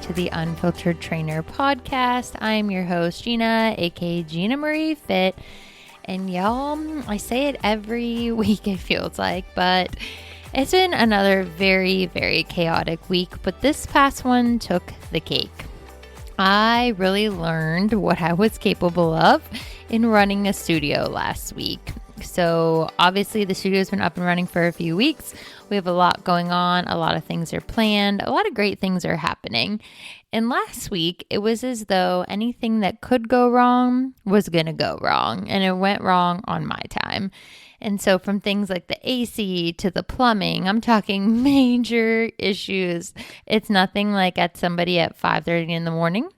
to the Unfiltered Trainer podcast. I'm your host, Gina, aka Gina Marie Fit. And y'all, I say it every week, it feels like, but it's been another very, very chaotic week. But this past one took the cake. I really learned what I was capable of in running a studio last week. So obviously the studio's been up and running for a few weeks. We have a lot going on. A lot of things are planned. A lot of great things are happening. And last week, it was as though anything that could go wrong was going to go wrong. And it went wrong on my time. And so from things like the AC to the plumbing, I'm talking major issues. It's nothing like at somebody at 5:30 in the morning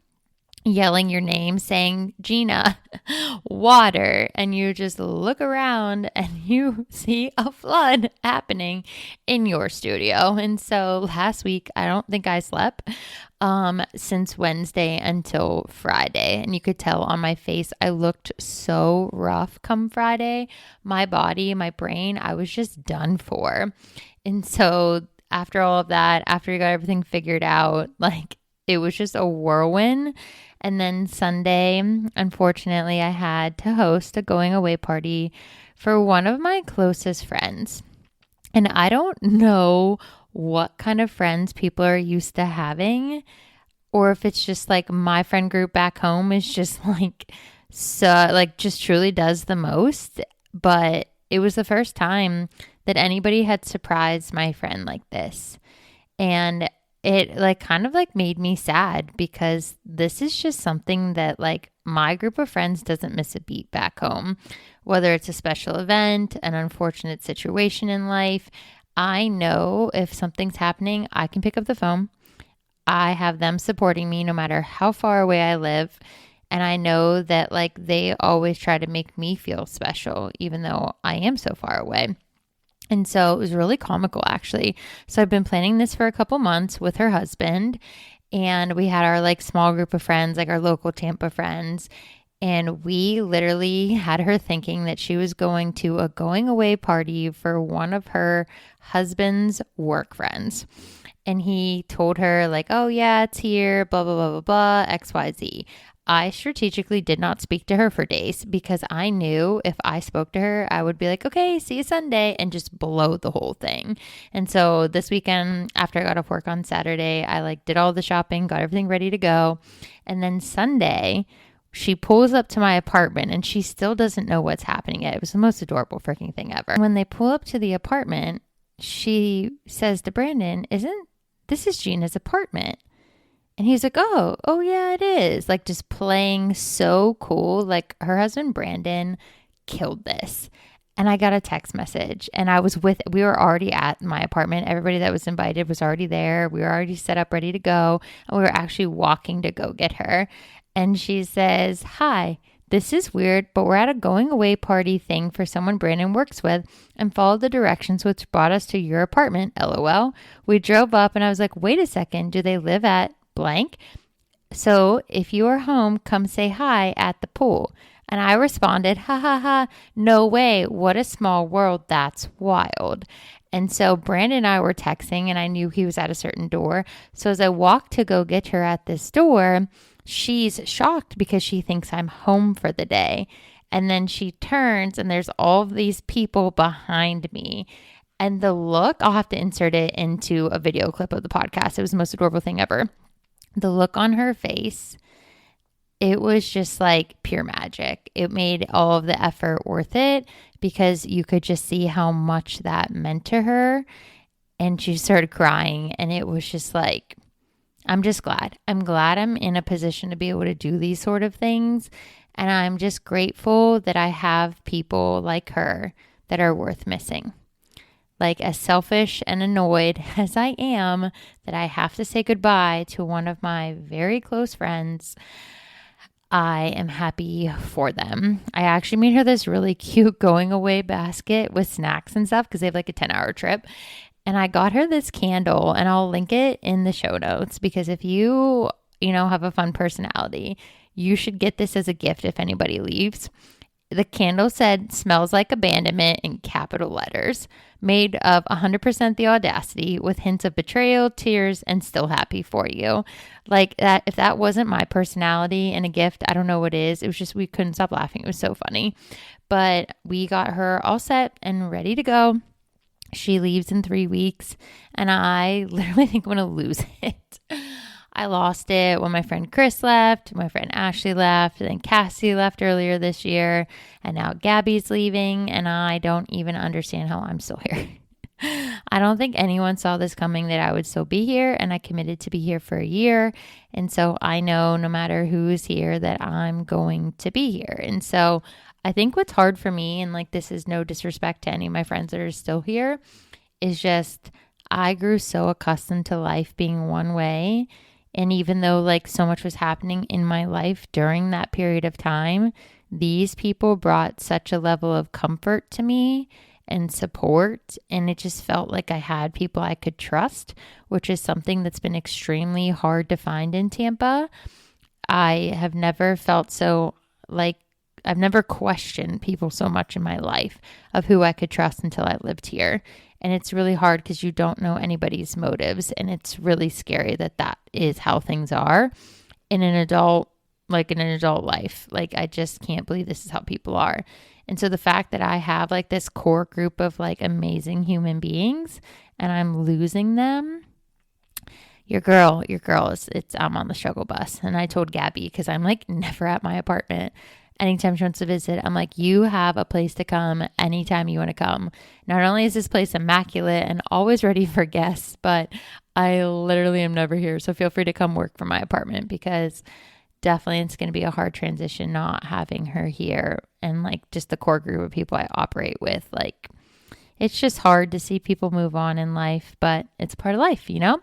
yelling your name saying, Gina, water. And you just look around and you see a flood happening in your studio. And so last week, I don't think I slept since Wednesday until Friday. And you could tell on my face, I looked so rough come Friday. My body, my brain, I was just done for. And so after all of that, after we got everything figured out, it was just a whirlwind. And then Sunday, unfortunately, I had to host a going away party for one of my closest friends. And I don't know what kind of friends people are used to having, or if it's just like my friend group back home is just just truly does the most. But it was the first time that anybody had surprised my friend like this. And it made me sad because this is just something that my group of friends doesn't miss a beat back home. Whether it's a special event, an unfortunate situation in life, I know if something's happening, I can pick up the phone. I have them supporting me no matter how far away I live. And I know that they always try to make me feel special, even though I am so far away. And so it was really comical, actually. So I've been planning this for a couple months with her husband, and we had our small group of friends, our local Tampa friends. And we literally had her thinking that she was going to a going away party for one of her husband's work friends. And he told her oh yeah, it's here, blah, blah, blah, blah, blah, XYZ. I strategically did not speak to her for days because I knew if I spoke to her, I would be okay, see you Sunday, and just blow the whole thing. And so this weekend, after I got off work on Saturday, I did all the shopping, got everything ready to go. And then Sunday, she pulls up to my apartment and she still doesn't know what's happening yet. It was the most adorable freaking thing ever. When they pull up to the apartment, she says to Brandon, this is Gina's apartment? And he's oh yeah, it is. Just playing so cool. Her husband, Brandon, killed this. And I got a text message and we were already at my apartment. Everybody that was invited was already there. We were already set up, ready to go. And we were actually walking to go get her. And she says, hi, this is weird, but we're at a going away party thing for someone Brandon works with and followed the directions which brought us to your apartment, LOL. We drove up and I was wait a second, do they live at blank? So if you are home, come say hi at the pool. And I responded, ha ha ha, no way. What a small world. That's wild. And so Brandon and I were texting and I knew he was at a certain door. So as I walked to go get her at this door, she's shocked because she thinks I'm home for the day. And then she turns and there's all of these people behind me. And the look, I'll have to insert it into a video clip of the podcast. It was the most adorable thing ever. The look on her face, it was just pure magic. It made all of the effort worth it because you could just see how much that meant to her. And she started crying and it was just I'm just glad. I'm glad I'm in a position to be able to do these sort of things. And I'm just grateful that I have people like her that are worth missing. As selfish and annoyed as I am that I have to say goodbye to one of my very close friends, I am happy for them. I actually made her this really cute going away basket with snacks and stuff because they have a 10-hour trip. And I got her this candle and I'll link it in the show notes because if you have a fun personality, you should get this as a gift if anybody leaves. The candle said, "Smells like abandonment" in capital letters, made of 100% the audacity with hints of betrayal, tears, and still happy for you. Like that, if that wasn't my personality and a gift, I don't know what is. It was just, we couldn't stop laughing. It was so funny. But we got her all set and ready to go. She leaves in 3 weeks, and I literally think I'm going to lose it. I lost it when my friend Chris left, my friend Ashley left, and then Cassie left earlier this year, and now Gabby's leaving, and I don't even understand how I'm still here. I don't think anyone saw this coming, that I would still be here, and I committed to be here for a year. And so I know no matter who is here that I'm going to be here. And so I think what's hard for me, and like this is no disrespect to any of my friends that are still here, is just I grew so accustomed to life being one way. And even though like so much was happening in my life during that period of time, these people brought such a level of comfort to me and support. And it just felt like I had people I could trust, which is something that's been extremely hard to find in Tampa. I have never felt so like, I've never questioned people so much in my life of who I could trust until I lived here. And it's really hard because you don't know anybody's motives. And it's really scary that that is how things are in an adult life. Like, I just can't believe this is how people are. And so the fact that I have like this core group of like amazing human beings and I'm losing them, your girl is, I'm on the struggle bus. And I told Gabby, because I'm like never at my apartment. Anytime she wants to visit, I'm like, you have a place to come anytime you want to come. Not only is this place immaculate and always ready for guests, but I literally am never here. So feel free to come work from my apartment, because definitely it's going to be a hard transition not having her here. And like just the core group of people I operate with, like it's just hard to see people move on in life, but it's part of life, you know?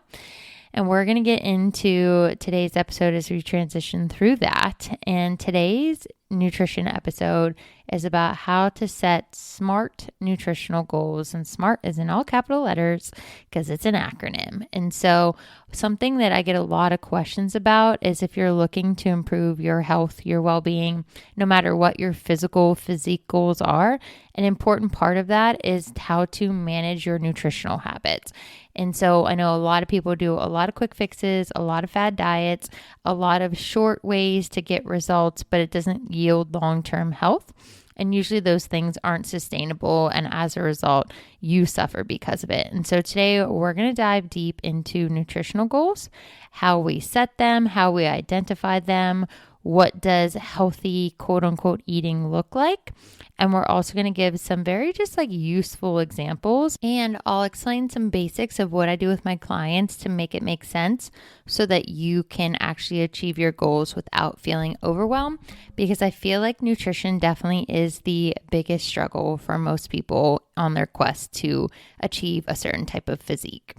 And we're going to get into today's episode as we transition through that. And today's nutrition episode is about how to set SMART nutritional goals. And SMART is in all capital letters because it's an acronym. And so something that I get a lot of questions about is if you're looking to improve your health, your well-being, no matter what your physique goals are, an important part of that is how to manage your nutritional habits. And so I know a lot of people do a lot of quick fixes, a lot of fad diets, a lot of short ways to get results, but it doesn't yield long-term health. And usually those things aren't sustainable. And as a result, you suffer because of it. And so today we're going to dive deep into nutritional goals, how we set them, how we identify them, what does healthy quote unquote eating look like? And we're also going to give some very just like useful examples, and I'll explain some basics of what I do with my clients to make it make sense so that you can actually achieve your goals without feeling overwhelmed, because I feel like nutrition definitely is the biggest struggle for most people on their quest to achieve a certain type of physique.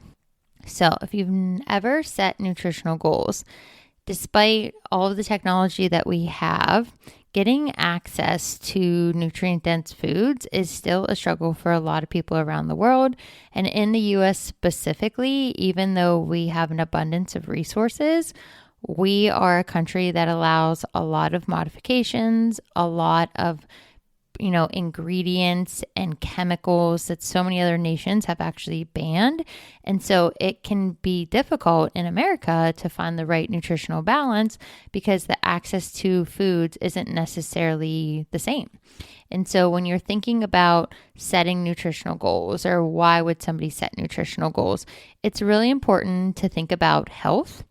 So if you've ever set nutritional goals, despite all of the technology that we have, getting access to nutrient-dense foods is still a struggle for a lot of people around the world. And in the US specifically, even though we have an abundance of resources, we are a country that allows a lot of modifications, a lot of ingredients and chemicals that so many other nations have actually banned. And so it can be difficult in America to find the right nutritional balance because the access to foods isn't necessarily the same. And so when you're thinking about setting nutritional goals, or why would somebody set nutritional goals, it's really important to think about health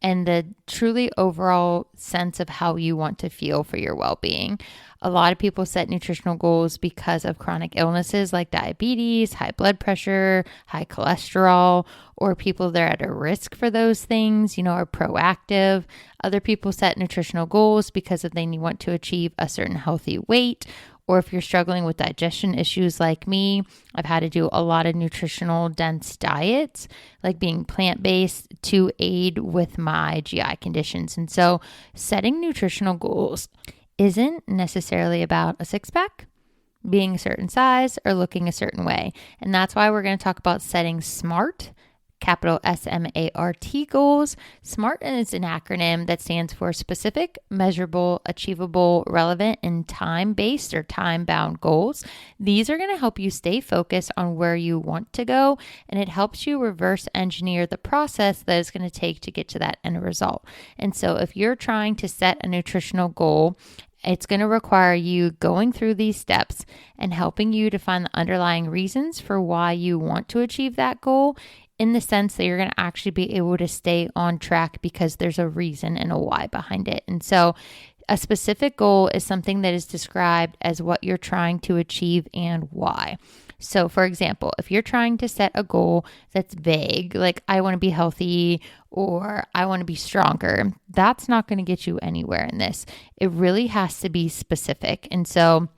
and the truly overall sense of how you want to feel for your well-being. A lot of people set nutritional goals because of chronic illnesses like diabetes, high blood pressure, high cholesterol, or people that are at a risk for those things, are proactive. Other people set nutritional goals because they want to achieve a certain healthy weight. Or if you're struggling with digestion issues like me, I've had to do a lot of nutritional dense diets, like being plant-based, to aid with my GI conditions. And so setting nutritional goals isn't necessarily about a six-pack, being a certain size, or looking a certain way. And that's why we're going to talk about setting SMART capital S-M-A-R-T goals. SMART is an acronym that stands for specific, measurable, achievable, relevant, and time-based or time-bound goals. These are going to help you stay focused on where you want to go, and it helps you reverse engineer the process that it's going to take to get to that end result. And so if you're trying to set a nutritional goal, it's going to require you going through these steps and helping you to find the underlying reasons for why you want to achieve that goal, in the sense that you're going to actually be able to stay on track because there's a reason and a why behind it. And so a specific goal is something that is described as what you're trying to achieve and why. So for example, if you're trying to set a goal that's vague, like I want to be healthy or I want to be stronger, that's not going to get you anywhere in this. It really has to be specific. And so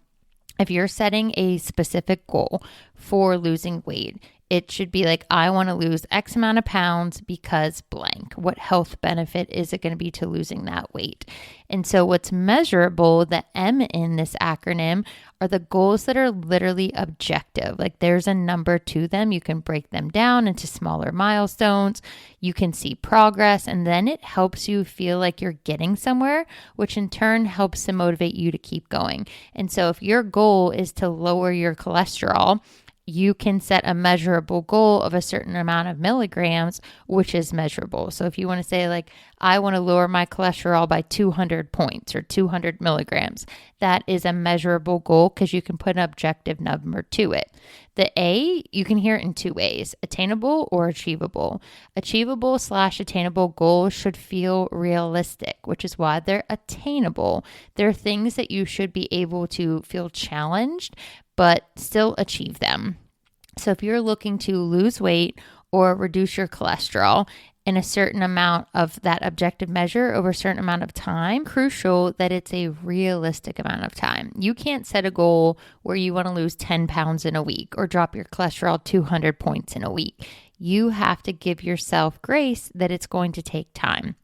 if you're setting a specific goal for losing weight, it should be like, I want to lose X amount of pounds because blank. What health benefit is it going to be to losing that weight? And so what's measurable, the M in this acronym, are the goals that are literally objective. Like there's a number to them. You can break them down into smaller milestones. You can see progress, and then it helps you feel like you're getting somewhere, which in turn helps to motivate you to keep going. And so if your goal is to lower your cholesterol, you can set a measurable goal of a certain amount of milligrams, which is measurable. So if you want to say like, I want to lower my cholesterol by 200 points or 200 milligrams, that is a measurable goal because you can put an objective number to it. The A, you can hear it in two ways, attainable or achievable. Achievable/attainable goals should feel realistic, which is why they're attainable. They're things that you should be able to feel challenged, but still achieve them. So if you're looking to lose weight or reduce your cholesterol in a certain amount of that objective measure over a certain amount of time, crucial that it's a realistic amount of time. You can't set a goal where you want to lose 10 pounds in a week or drop your cholesterol 200 points in a week. You have to give yourself grace that it's going to take time.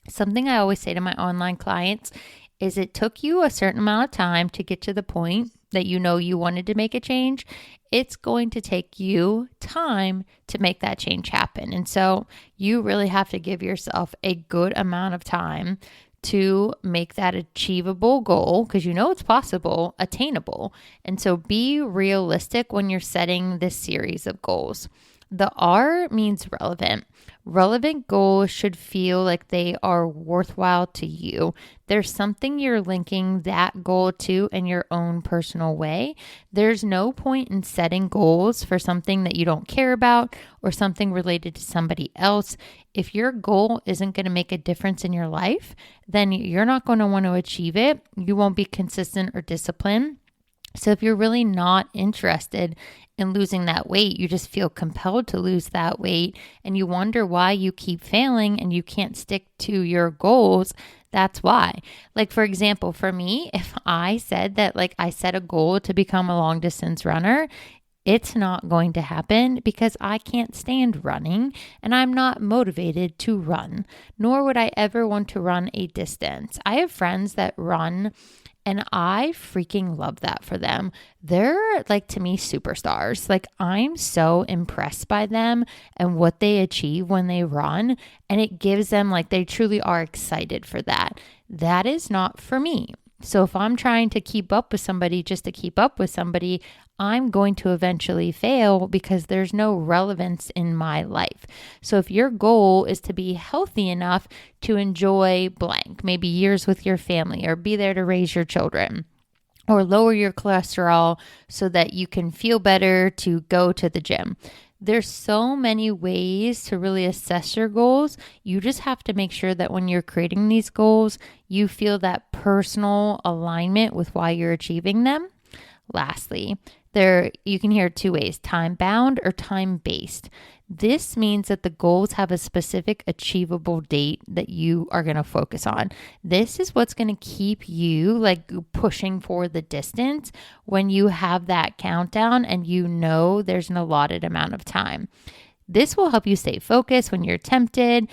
Something I always say to my online clients is it took you a certain amount of time to get to the point that you know you wanted to make a change. It's going to take you time to make that change happen. And so you really have to give yourself a good amount of time to make that achievable goal, because you know it's possible, attainable. And so be realistic when you're setting this series of goals. The R means relevant. Relevant goals should feel like they are worthwhile to you. There's something you're linking that goal to in your own personal way. There's no point in setting goals for something that you don't care about or something related to somebody else. If your goal isn't going to make a difference in your life, then you're not going to want to achieve it. You won't be consistent or disciplined. So if you're really not interested in losing that weight, you just feel compelled to lose that weight and you wonder why you keep failing and you can't stick to your goals, that's why. Like, for example, for me, if I said that like I set a goal to become a long distance runner, it's not going to happen because I can't stand running and I'm not motivated to run, nor would I ever want to run a distance. I have friends that run and I freaking love that for them. They're like, to me, superstars. Like, I'm so impressed by them and what they achieve when they run. And it gives them like, they truly are excited for that. That is not for me. So if I'm trying to keep up with somebody just to keep up with somebody, I'm going to eventually fail because there's no relevance in my life. So if your goal is to be healthy enough to enjoy blank, maybe years with your family or be there to raise your children, or lower your cholesterol so that you can feel better to go to the gym. There's so many ways to really assess your goals. You just have to make sure that when you're creating these goals, you feel that personal alignment with why you're achieving them. Lastly, you can hear two ways, time-bound or time-based. This means that the goals have a specific achievable date that you are going to focus on. This is what's going to keep you like pushing for the distance when you have that countdown and you know there's an allotted amount of time. This will help you stay focused when you're tempted,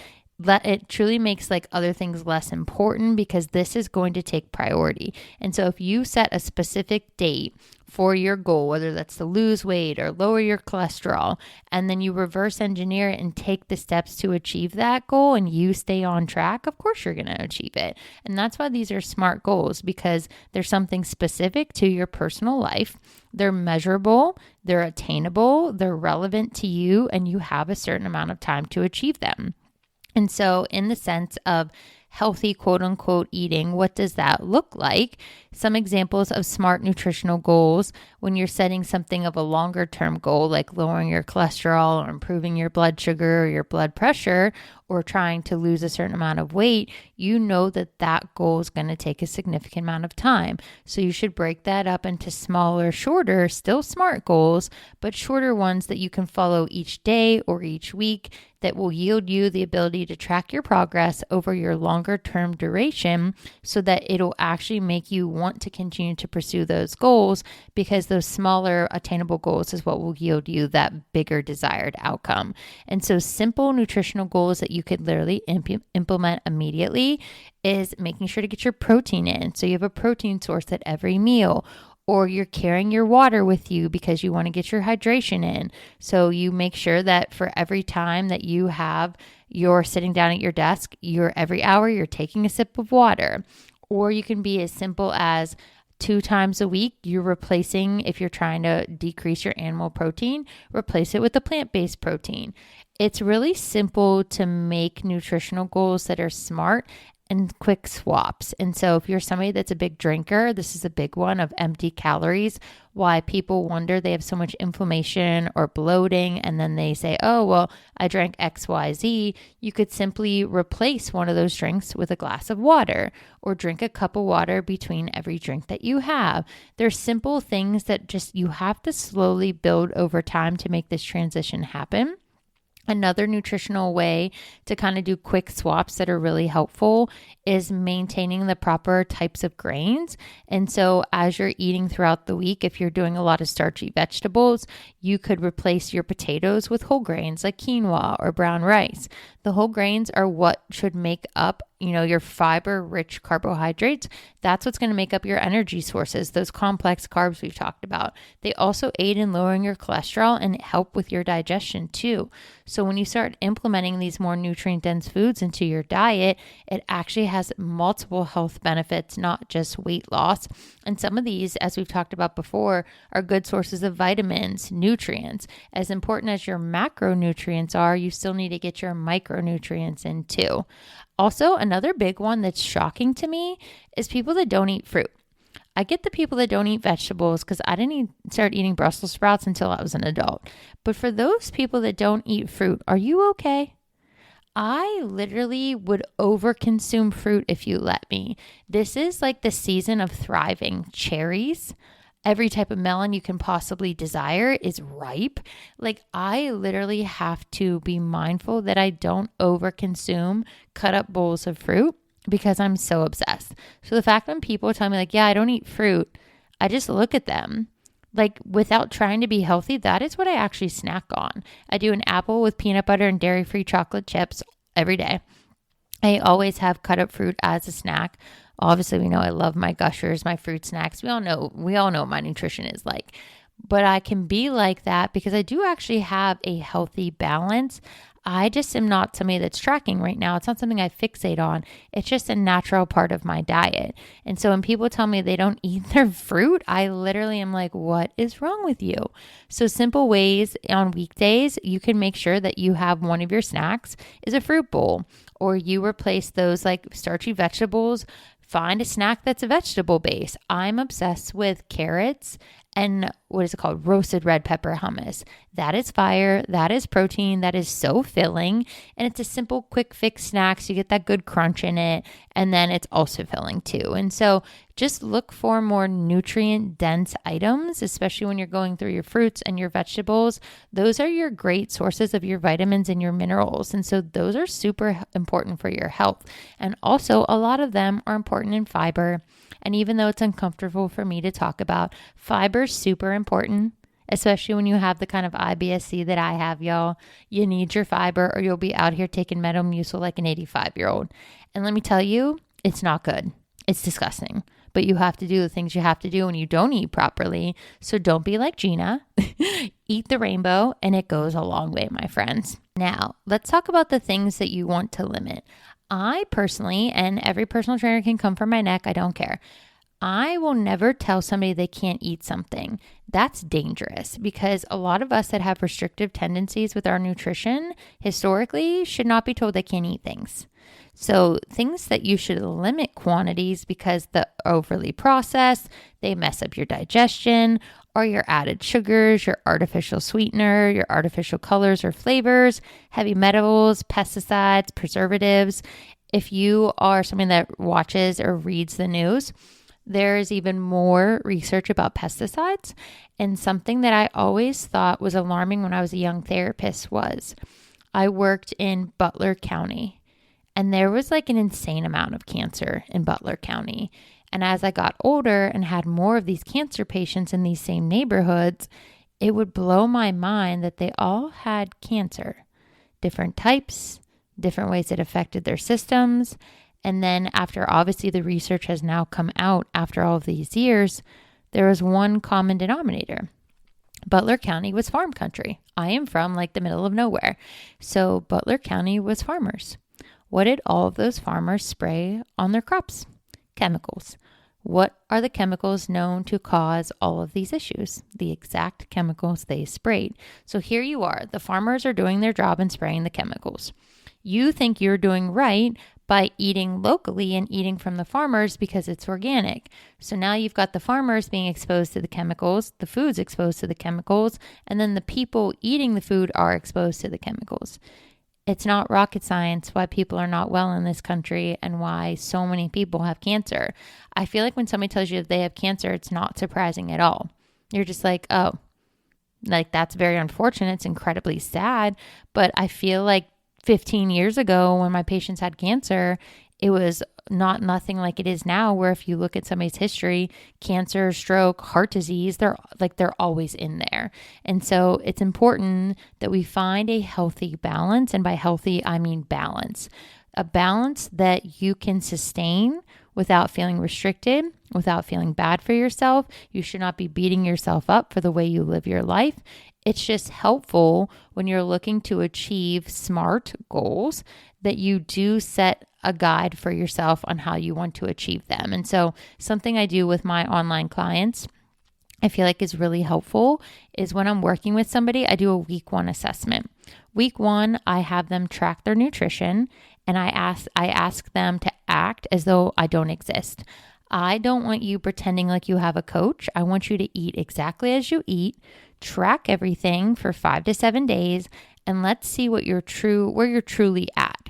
it truly makes like other things less important because this is going to take priority. And so if you set a specific date for your goal, whether that's to lose weight or lower your cholesterol, and then you reverse engineer it and take the steps to achieve that goal and you stay on track, of course you're going to achieve it. And that's why these are SMART goals, because they're something specific to your personal life. They're measurable, they're attainable, they're relevant to you, and you have a certain amount of time to achieve them. And so in the sense of healthy, quote unquote, eating, what does that look like? Some examples of SMART nutritional goals: when you're setting something of a longer term goal, like lowering your cholesterol or improving your blood sugar or your blood pressure, or trying to lose a certain amount of weight, you know that that goal is going to take a significant amount of time. So you should break that up into smaller, shorter, still SMART goals, but shorter ones that you can follow each day or each week, that will yield you the ability to track your progress over your longer term duration, so that it'll actually make you want to continue to pursue those goals, because those smaller attainable goals is what will yield you that bigger desired outcome. And so simple nutritional goals that you could literally implement immediately is making sure to get your protein in. So you have a protein source at every meal, or you're carrying your water with you because you want to get your hydration in. So you make sure that for every time that you're sitting down at your desk, every hour you're taking a sip of water. Or you can be as simple as 2 times a week, you're replacing, if you're trying to decrease your animal protein, replace it with a plant-based protein. It's really simple to make nutritional goals that are SMART and quick swaps. And so if you're somebody that's a big drinker, this is a big one of empty calories. Why people wonder they have so much inflammation or bloating, and then they say, oh, well, I drank XYZ. You could simply replace one of those drinks with a glass of water, or drink a cup of water between every drink that you have. There's simple things that just you have to slowly build over time to make this transition happen. Another nutritional way to kind of do quick swaps that are really helpful is maintaining the proper types of grains. And so as you're eating throughout the week, if you're doing a lot of starchy vegetables, you could replace your potatoes with whole grains like quinoa or brown rice. The whole grains are what should make up, your fiber-rich carbohydrates. That's what's going to make up your energy sources, those complex carbs we've talked about. They also aid in lowering your cholesterol and help with your digestion too. So when you start implementing these more nutrient-dense foods into your diet, it actually has multiple health benefits, not just weight loss. And some of these, as we've talked about before, are good sources of vitamins, nutrients. As important as your macronutrients are, you still need to get your micronutrients in too. Also, another big one that's shocking to me is people that don't eat fruit. I get the people that don't eat vegetables because I didn't start eating Brussels sprouts until I was an adult. But for those people that don't eat fruit, are you okay? I literally would overconsume fruit if you let me. This is like the season of thriving. Cherries, every type of melon you can possibly desire is ripe. Like, I literally have to be mindful that I don't overconsume cut up bowls of fruit because I'm so obsessed. So the fact when people tell me like, yeah, I don't eat fruit, I just look at them like, without trying to be healthy. That is what I actually snack on. I do an apple with peanut butter and dairy-free chocolate chips every day. I always have cut up fruit as a snack. Obviously, we know I love my Gushers, my fruit snacks. We all know what my nutrition is like. But I can be like that because I do actually have a healthy balance. I just am not somebody that's tracking right now. It's not something I fixate on. It's just a natural part of my diet. And so when people tell me they don't eat their fruit, I literally am like, what is wrong with you? So simple ways on weekdays, you can make sure that you have one of your snacks is a fruit bowl, or you replace those like starchy vegetables. Find a snack that's a vegetable base. I'm obsessed with carrots and roasted red pepper hummus. That is fire. That is protein. That is so filling. And it's a simple, quick fix snack. So you get that good crunch in it. And then it's also filling too. And so just look for more nutrient dense items, especially when you're going through your fruits and your vegetables. Those are your great sources of your vitamins and your minerals. And so those are super important for your health. And also a lot of them are important in fiber. And even though it's uncomfortable for me to talk about, fiber is super important, especially when you have the kind of IBS-C that I have, y'all. You need your fiber or you'll be out here taking Metamucil like an 85-year-old. And let me tell you, it's not good. It's disgusting. But you have to do the things you have to do when you don't eat properly. So don't be like Gina. Eat the rainbow and it goes a long way, my friends. Now, let's talk about the things that you want to limit. I personally, and every personal trainer can come from my neck, I don't care. I will never tell somebody they can't eat something. That's dangerous because a lot of us that have restrictive tendencies with our nutrition historically should not be told they can't eat things. So things that you should limit quantities because the overly processed, they mess up your digestion, or your added sugars, your artificial sweetener, your artificial colors or flavors, heavy metals, pesticides, preservatives. If you are someone that watches or reads the news, there is even more research about pesticides. And something that I always thought was alarming when I was a young therapist was I worked in Butler County. And there was like an insane amount of cancer in Butler County. And as I got older and had more of these cancer patients in these same neighborhoods, it would blow my mind that they all had cancer, different types, different ways it affected their systems. And then after obviously the research has now come out after all of these years, there was one common denominator. Butler County was farm country. I am from like the middle of nowhere. So Butler County was farmers. What did all of those farmers spray on their crops? Chemicals. What are the chemicals known to cause all of these issues? The exact chemicals they sprayed. So here you are. The farmers are doing their job and spraying the chemicals. You think you're doing right by eating locally and eating from the farmers because it's organic. So now you've got the farmers being exposed to the chemicals, the food's exposed to the chemicals, and then the people eating the food are exposed to the chemicals. It's not rocket science why people are not well in this country and why so many people have cancer. I feel like when somebody tells you that they have cancer, it's not surprising at all. You're just like, oh, like that's very unfortunate. It's incredibly sad. But I feel like 15 years ago when my patients had cancer, it was nothing like it is now, where if you look at somebody's history, cancer, stroke, heart disease, they're always in there. And so it's important that we find a healthy balance. And by healthy, I mean balance. A balance that you can sustain without feeling restricted, without feeling bad for yourself. You should not be beating yourself up for the way you live your life. It's just helpful when you're looking to achieve SMART goals that you do set a guide for yourself on how you want to achieve them. And so something I do with my online clients, I feel like is really helpful, is when I'm working with somebody, I do a week 1 assessment. Week 1, I have them track their nutrition and I ask them to act as though I don't exist. I don't want you pretending like you have a coach. I want you to eat exactly as you eat, track everything for 5 to 7 days, and let's see where you're truly at.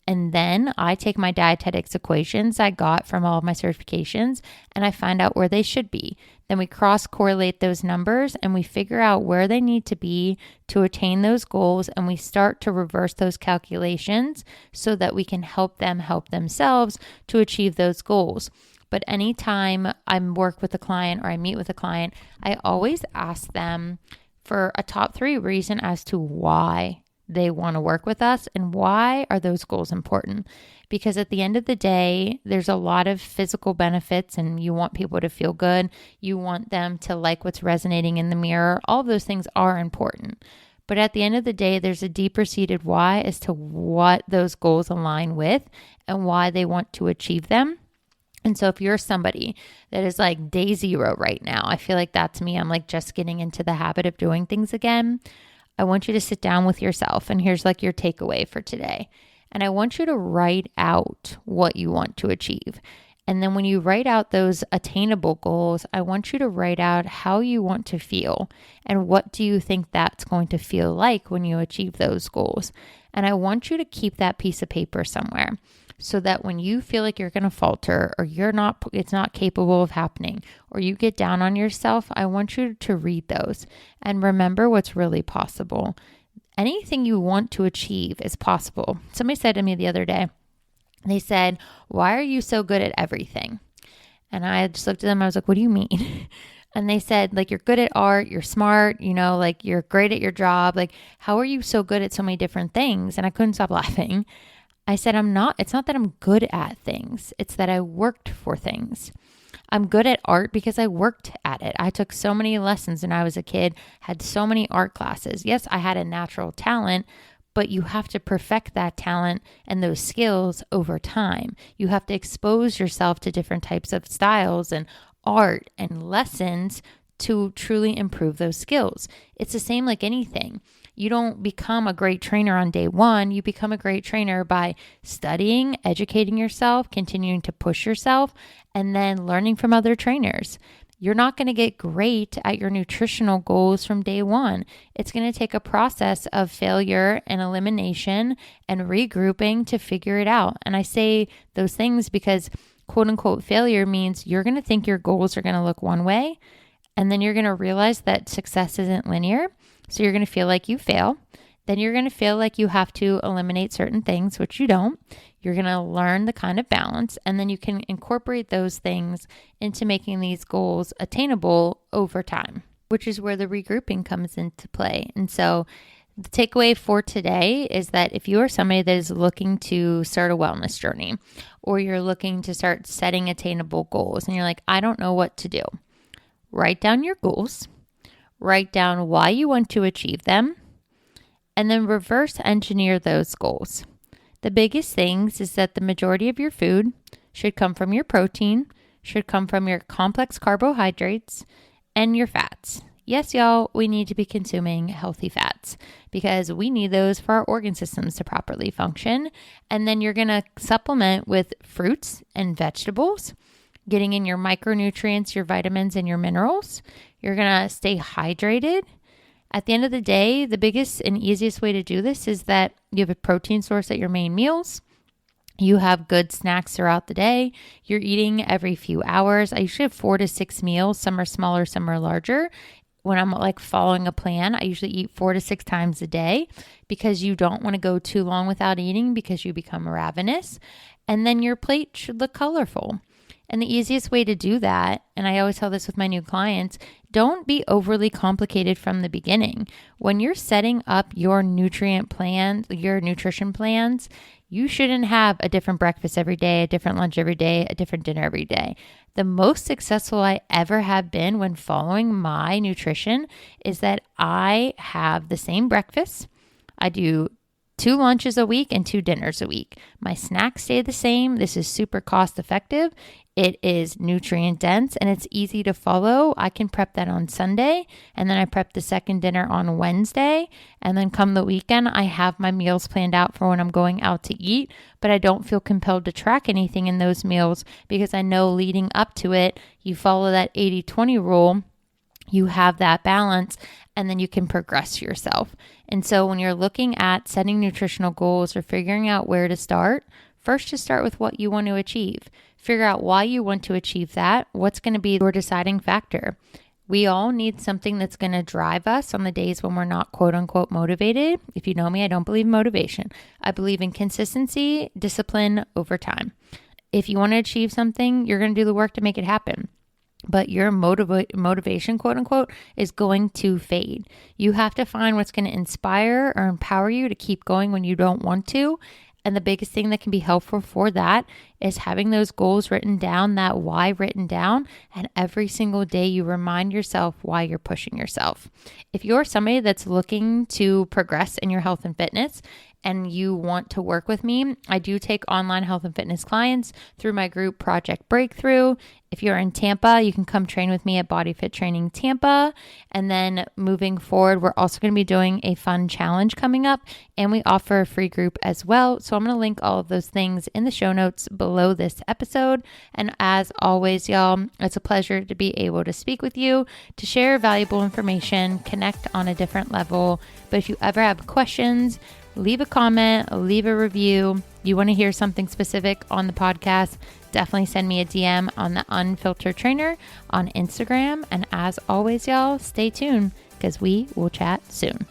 And then I take my dietetics equations I got from all of my certifications and I find out where they should be. Then we cross-correlate those numbers and we figure out where they need to be to attain those goals, and we start to reverse those calculations so that we can help them help themselves to achieve those goals. But anytime I work with a client or I meet with a client, I always ask them for a top 3 reason as to why they want to work with us and why are those goals important. Because at the end of the day, there's a lot of physical benefits and you want people to feel good. You want them to like what's resonating in the mirror. All of those things are important. But at the end of the day, there's a deeper seated why as to what those goals align with and why they want to achieve them. And so if you're somebody that is like day 0 right now, I feel like that's me. I'm like just getting into the habit of doing things again. I want you to sit down with yourself, and here's like your takeaway for today. And I want you to write out what you want to achieve. And then when you write out those attainable goals, I want you to write out how you want to feel and what do you think that's going to feel like when you achieve those goals. And I want you to keep that piece of paper somewhere so that when you feel like you're going to falter or it's not capable of happening or you get down on yourself, I want you to read those and remember what's really possible. Anything you want to achieve is possible. Somebody said to me the other day, they said, "Why are you so good at everything?" And I just looked at them. I was like, "What do you mean?" And they said, like, you're good at art, you're smart, like you're great at your job. Like, how are you so good at so many different things? And I couldn't stop laughing. I said, it's not that I'm good at things. It's that I worked for things. I'm good at art because I worked at it. I took so many lessons when I was a kid, had so many art classes. Yes, I had a natural talent, but you have to perfect that talent and those skills over time. You have to expose yourself to different types of styles and art and lessons to truly improve those skills. It's the same like anything. You don't become a great trainer on day one. You become a great trainer by studying, educating yourself, continuing to push yourself, and then learning from other trainers. You're not going to get great at your nutritional goals from day one. It's going to take a process of failure and elimination and regrouping to figure it out. And I say those things because quote unquote failure means you're going to think your goals are going to look one way, and then you're going to realize that success isn't linear. So you're going to feel like you fail. Then you're going to feel like you have to eliminate certain things, which you don't. You're going to learn the kind of balance, and then you can incorporate those things into making these goals attainable over time, which is where the regrouping comes into play. And so the takeaway for today is that if you are somebody that is looking to start a wellness journey, or you're looking to start setting attainable goals, and you're like, I don't know what to do, write down your goals. Write down why you want to achieve them, and then reverse engineer those goals. The biggest things is that the majority of your food should come from your protein, should come from your complex carbohydrates, and your fats. Yes, y'all, we need to be consuming healthy fats because we need those for our organ systems to properly function. And then you're going to supplement with fruits and vegetables, getting in your micronutrients, your vitamins, and your minerals. You're going to stay hydrated. At the end of the day, the biggest and easiest way to do this is that you have a protein source at your main meals. You have good snacks throughout the day. You're eating every few hours. I usually have 4 to 6 meals. Some are smaller, some are larger. When I'm like following a plan, I usually eat 4 to 6 times a day because you don't want to go too long without eating because you become ravenous. And then your plate should look colorful. And the easiest way to do that, and I always tell this with my new clients, don't be overly complicated from the beginning. When you're setting up your nutrient plan, your nutrition plans, you shouldn't have a different breakfast every day, a different lunch every day, a different dinner every day. The most successful I ever have been when following my nutrition is that I have the same breakfast. I do 2 lunches a week and 2 dinners a week. My snacks stay the same. This is super cost effective. It is nutrient dense and it's easy to follow. I can prep that on Sunday, and then I prep the second dinner on Wednesday. And then come the weekend, I have my meals planned out for when I'm going out to eat, but I don't feel compelled to track anything in those meals because I know leading up to it, you follow that 80-20 rule. You have that balance, and then you can progress yourself. And so when you're looking at setting nutritional goals or figuring out where to start, first just start with what you want to achieve. Figure out why you want to achieve that. What's going to be your deciding factor? We all need something that's going to drive us on the days when we're not quote unquote motivated. If you know me, I don't believe in motivation. I believe in consistency, discipline over time. If you want to achieve something, you're going to do the work to make it happen. But your motivation, quote unquote, is going to fade. You have to find what's going to inspire or empower you to keep going when you don't want to. And the biggest thing that can be helpful for that is having those goals written down, that why written down, and every single day you remind yourself why you're pushing yourself. If you're somebody that's looking to progress in your health and fitness and you want to work with me, I do take online health and fitness clients through my group Project Breakthrough. If you're in Tampa, you can come train with me at Body Fit Training Tampa. And then moving forward, we're also going to be doing a fun challenge coming up, and we offer a free group as well. So I'm going to link all of those things in the show notes below this episode. And as always, y'all, it's a pleasure to be able to speak with you, to share valuable information, connect on a different level. But if you ever have questions, leave a comment, leave a review. You want to hear something specific on the podcast, definitely send me a DM on the Unfiltered Trainer on Instagram. And as always, y'all, stay tuned because we will chat soon.